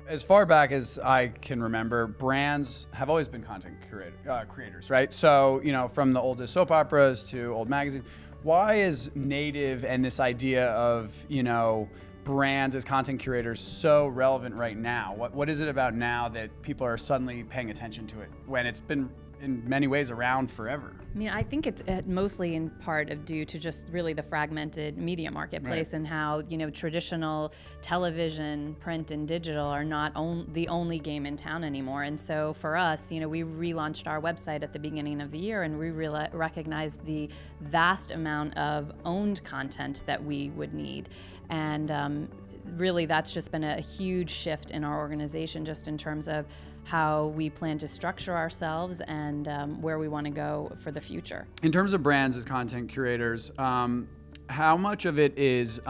As far back as I can remember, brands have always been content creators, right? So, you know, from the oldest soap operas to old magazines. Why is native and this idea of, you know, brands as content curators so relevant right now? What is it about now that people are suddenly paying attention to it when it's been in many ways around forever? I mean, I think it's mostly in part due to just really the fragmented media marketplace, right, and how, you know, traditional television, print, and digital are not the only game in town anymore. And so for us, you know, we relaunched our website at the beginning of the year, and we recognized the vast amount of owned content that we would need. And really, that's just been a huge shift in our organization, just in terms of how we plan to structure ourselves and where we want to go for the future. In terms of brands as content curators, how much of it is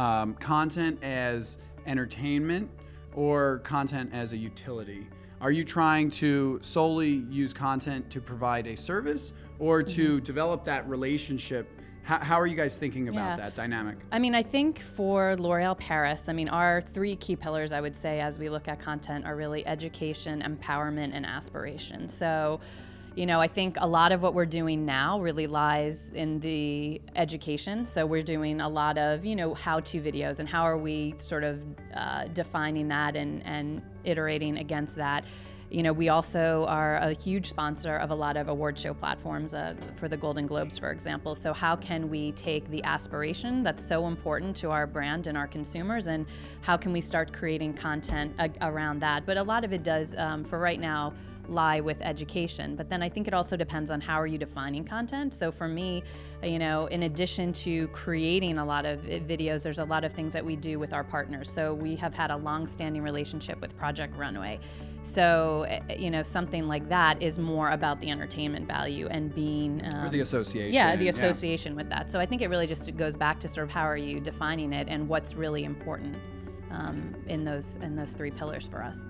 content as entertainment or content as a utility? Are you trying to solely use content to provide a service, or to develop that relationship? How are you guys thinking about that dynamic? I mean, I think for L'Oréal Paris, I mean, our three key pillars, I would say, as we look at content, are really education, empowerment, and aspiration. So, you know, I think a lot of what we're doing now really lies in the education. So we're doing a lot of, you know, how-to videos, and how are we sort of defining that and iterating against that. You know, we also are a huge sponsor of a lot of award show platforms, for the Golden Globes, for example. So how can we take the aspiration that's so important to our brand and our consumers, and how can we start creating content around that? But a lot of it does, for right now, lie with education. But then I think it also depends on how are you defining content. So for me, you know, in addition to creating a lot of videos, there's a lot of things that we do with our partners. So we have had a long-standing relationship with Project Runway. So, you know, something like that is more about the entertainment value and being... or the association. Yeah, the association with that. So I think it really just goes back to sort of how are you defining it and what's really important in those three pillars for us.